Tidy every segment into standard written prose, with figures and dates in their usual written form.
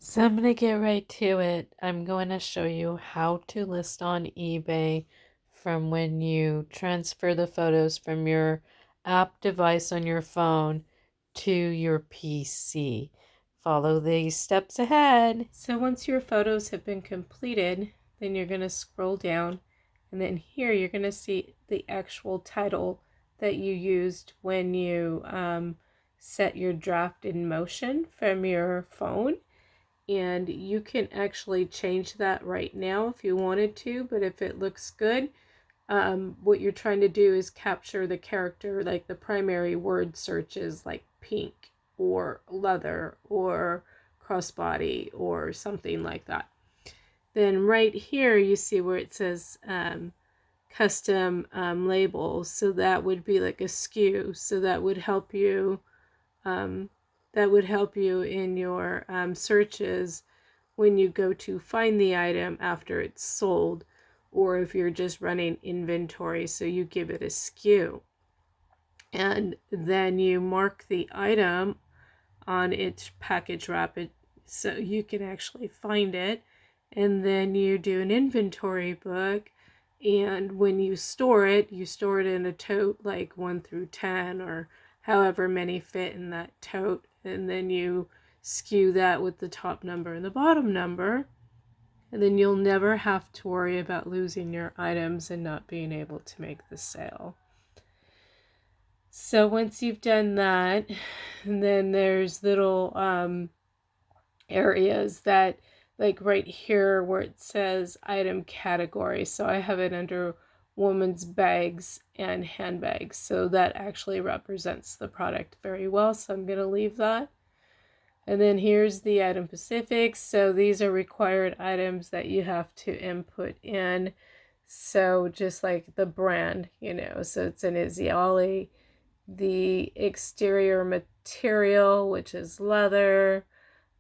So I'm going to get right to it. I'm going to show you how to list on eBay from when you transfer the photos from your app device on your phone to your PC. Follow these steps ahead. So once your photos have been completed, then you're going to scroll down, and then here you're going to see the actual title that you used when you set your draft in motion from your phone. And you can actually change that right now if you wanted to, but if it looks good, what you're trying to do is capture the character, like the primary word searches like pink or leather or crossbody or something like that. Then right here you see where it says custom labels, so that would be like a SKU, so that would help you um, in your searches when you go to find the item after it's sold, or if you're just running inventory, so you give it a SKU. And then you mark the item on its package wrap it so you can actually find it. And then you do an inventory book. And when you store it in a tote like 1 through 10 or however many fit in that tote. And then you SKU that with the top number and the bottom number. And then you'll never have to worry about losing your items and not being able to make the sale. So once you've done that, then there's little areas that, like right here where it says item category. So I have it under women's bags and handbags. So that actually represents the product very well. So I'm going to leave that. And then here's the item specifics. So these are required items that you have to input in. So just like the brand, so it's an Isiali, the exterior material, which is leather,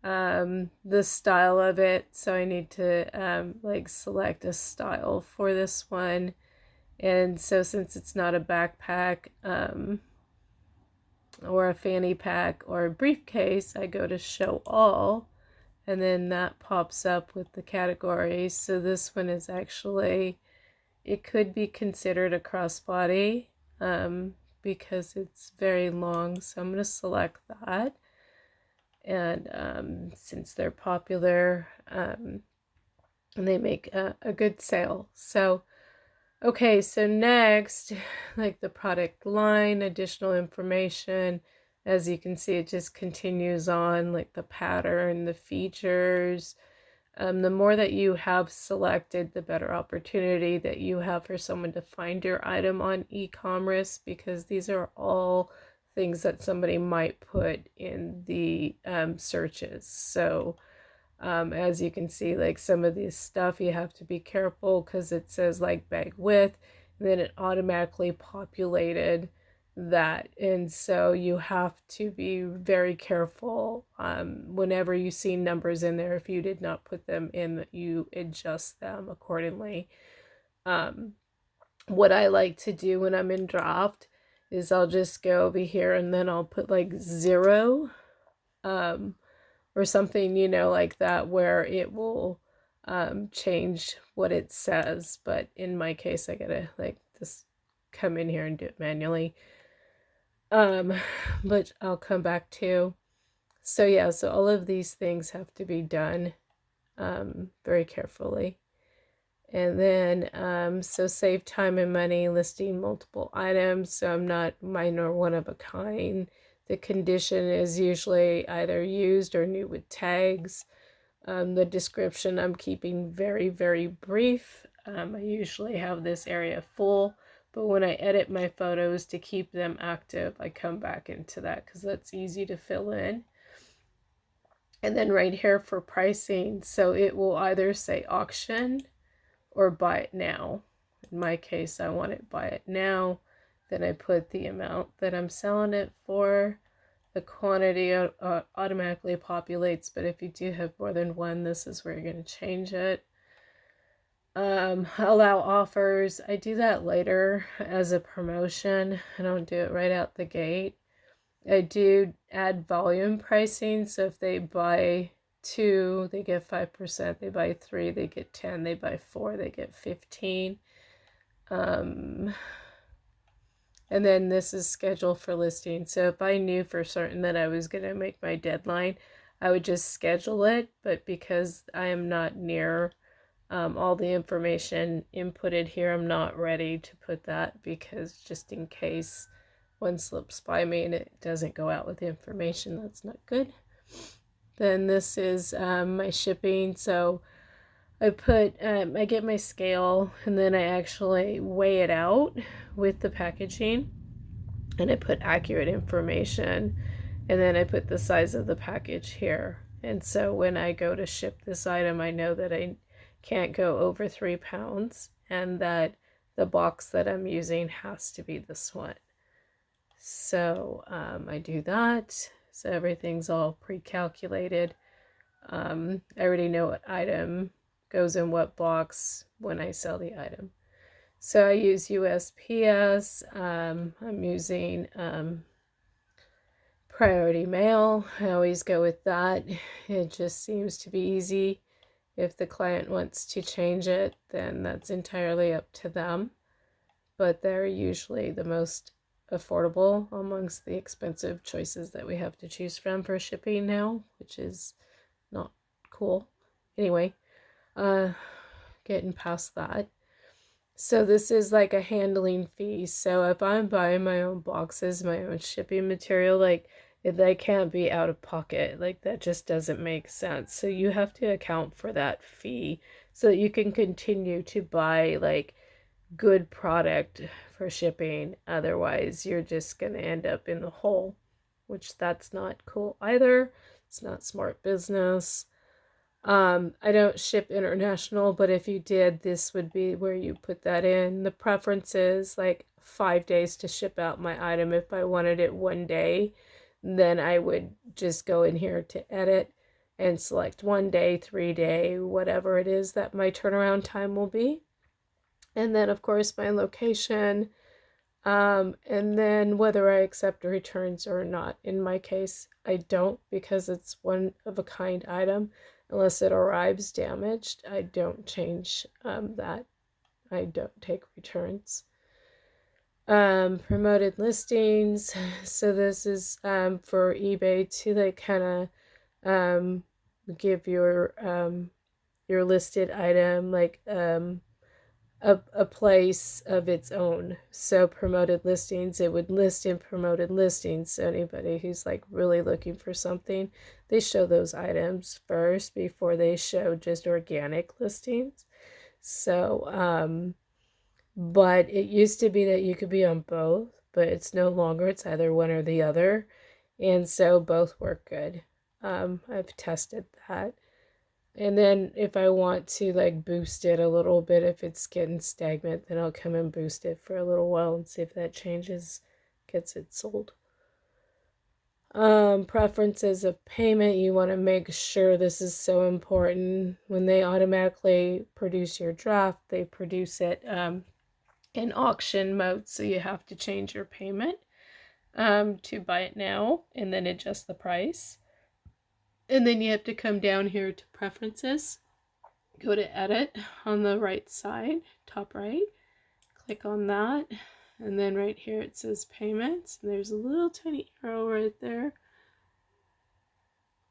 the style of it. So I need to select a style for this one. And so since it's not a backpack, or a fanny pack or a briefcase, I go to show all, and then that pops up with the categories. So this one is actually, it could be considered a crossbody because it's very long. So I'm going to select that. And since they're popular, and they make a good sale. So okay, so next, like the product line, additional information. As you can see, it just continues on, like the pattern, the features. The more that you have selected, the better opportunity that you have for someone to find your item on e-commerce, because these are all things that somebody might put in the searches. So as you can see, like some of this stuff you have to be careful because it says like bag width, and then it automatically populated that, and so you have to be very careful whenever you see numbers in there. If you did not put them in, you adjust them accordingly. What I like to do when I'm in draft is I'll just go over here and then I'll put like 0 or something, like that, where it will change what it says. But in my case, I gotta like just come in here and do it manually. But I'll come back to. So yeah, so all of these things have to be done very carefully. And then, so save time and money listing multiple items. So I'm not minor one of a kind. The condition is usually either used or new with tags. The description I'm keeping very, very brief. I usually have this area full, but when I edit my photos to keep them active, I come back into that because that's easy to fill in. And then right here for pricing, so it will either say auction or buy it now. In my case, I want it buy it now. Then I put the amount that I'm selling it for. The quantity automatically populates, but if you do have more than one, this is where you're going to change it. Allow offers. I do that later as a promotion. I don't do it right out the gate. I do add volume pricing, so if they buy 2, they get 5%. They buy 3, they get 10. They buy 4, they get 15. And then this is scheduled for listing. So if I knew for certain that I was going to make my deadline, I would just schedule it. But because I am not near all the information inputted here, I'm not ready to put that, because just in case one slips by me and it doesn't go out with the information, that's not good. Then this is my shipping. So I get my scale, and then I actually weigh it out with the packaging, and I put accurate information, and then I put the size of the package here. And so when I go to ship this item, I know that I can't go over 3 pounds, and that the box that I'm using has to be this one. So I do that. So everything's all pre-calculated. I already know what item goes in what box when I sell the item. So I use USPS. I'm using Priority Mail. I always go with that. It just seems to be easy. If the client wants to change it, then that's entirely up to them. But they're usually the most affordable amongst the expensive choices that we have to choose from for shipping now, which is not cool. Anyway, getting past that. So this is like a handling fee. So if I'm buying my own boxes, my own shipping material, like they can't be out of pocket. Like that just doesn't make sense. So you have to account for that fee so that you can continue to buy like good product for shipping. Otherwise, you're just going to end up in the hole, which that's not cool either. It's not smart business. I don't ship international, but if you did, this would be where you put that in. The preference is like 5 days to ship out my item. If I wanted it one day, then I would just go in here to edit and select 1 day, 3 day, whatever it is that my turnaround time will be. And then, of course, my location, and then whether I accept returns or not. In my case, I don't, because it's one of a kind item. Unless it arrives damaged, I don't change that. I don't take returns. Promoted listings. So this is for eBay to like kind of give your listed item like a place of its own. So promoted listings, it would list in promoted listings. So anybody who's like really looking for something, they show those items first before they show just organic listings. So but it used to be that you could be on both, but it's no longer. It's either one or the other, and so both work good. I've tested that. And then if I want to like boost it a little bit, if it's getting stagnant, then I'll come and boost it for a little while and see if that changes, gets it sold. Preferences of payment. You want to make sure, this is so important. When they automatically produce your draft, they produce it in auction mode, so you have to change your payment to buy it now and then adjust the price. And then you have to come down here to preferences, go to edit on the right side, top right, click on that, and then right here it says payments, and there's a little tiny arrow right there.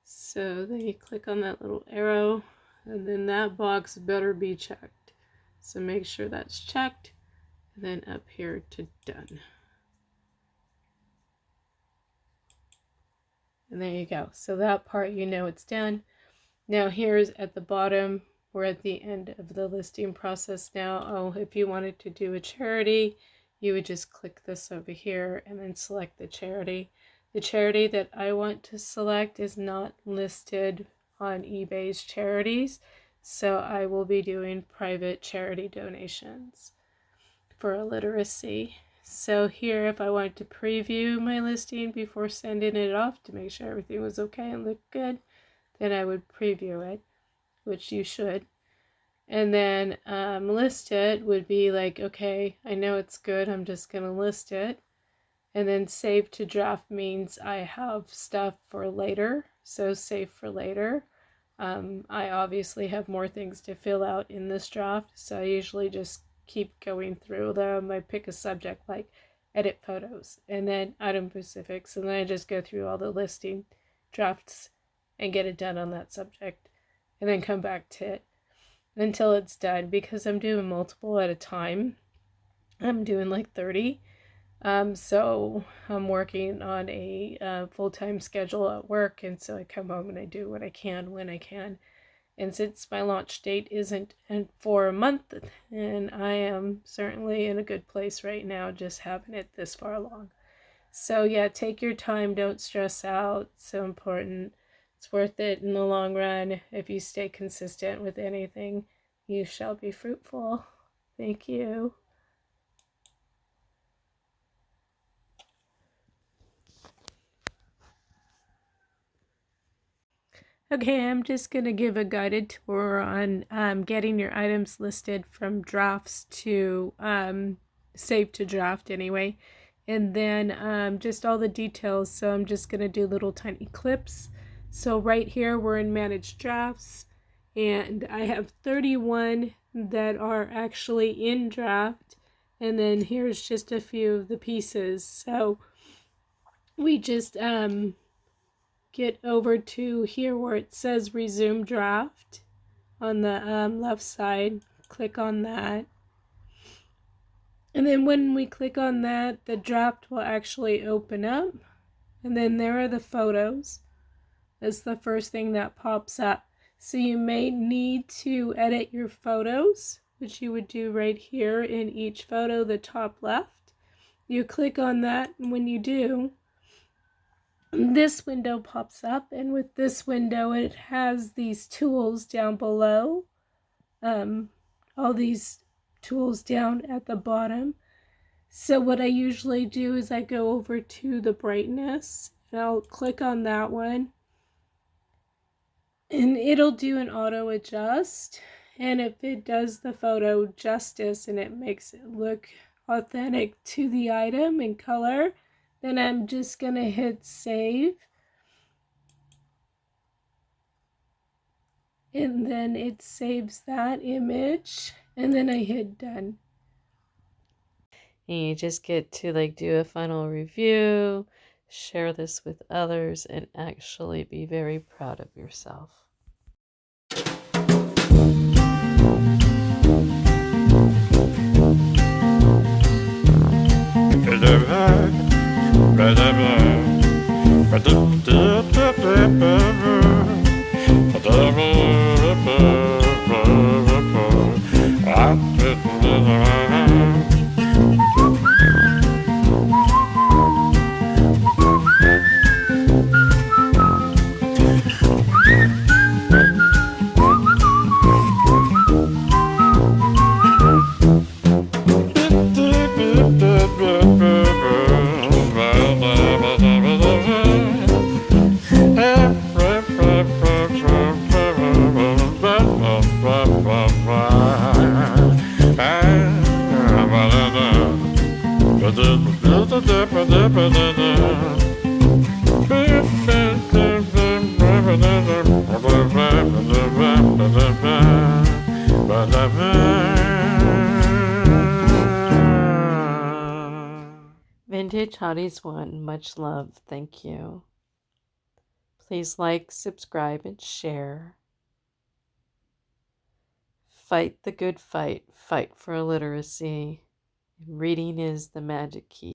So then you click on that little arrow, and then that box better be checked. So make sure that's checked, and then up here to done. And there you go. So that part, you know, it's done. Now here's at the bottom, we're at the end of the listing process now. Oh, if you wanted to do a charity, you would just click this over here and then select the charity. The charity that I want to select is not listed on eBay's charities, so I will be doing private charity donations for illiteracy. So here, if I wanted to preview my listing before sending it off to make sure everything was okay and looked good, then I would preview it, which you should. And then list it would be like, okay, I know it's good, I'm just going to list it. And then save to draft means I have stuff for later, so save for later. I obviously have more things to fill out in this draft, so I usually just keep going through them. I pick a subject like edit photos and then item specifics, and then I just go through all the listing drafts and get it done on that subject, and then come back to it until it's done, because I'm doing multiple at a time. I'm doing like 30. So I'm working on a full-time schedule at work, and so I come home and I do what I can when I can. And since my launch date isn't for a month, and I am certainly in a good place right now, just having it this far along. So yeah, take your time, don't stress out. It's so important. It's worth it in the long run. If you stay consistent with anything, you shall be fruitful. Thank you. Okay, I'm just going to give a guided tour on getting your items listed from drafts to save to draft anyway. And then just all the details. So I'm just going to do little tiny clips. So right here, we're in manage drafts. And I have 31 that are actually in draft. And then here's just a few of the pieces. So we just get over to here where it says resume draft on the left side. Click on that. And then when we click on that, the draft will actually open up. And then there are the photos. That's the first thing that pops up. So you may need to edit your photos, which you would do right here in each photo, the top left. You click on that, and when you do, this window pops up, and with this window it has these tools down below, all these tools down at the bottom. So what I usually do is I go over to the brightness and I'll click on that one, and it'll do an auto adjust, and if it does the photo justice and it makes it look authentic to the item and color, then I'm just gonna hit save. And then it saves that image, and then I hit done. And you just get to like do a final review, share this with others, and actually be very proud of yourself. Vintage Hotties 1, much love, thank you. Please like, subscribe, and share. Fight the good fight, fight for illiteracy. Reading is the magic key.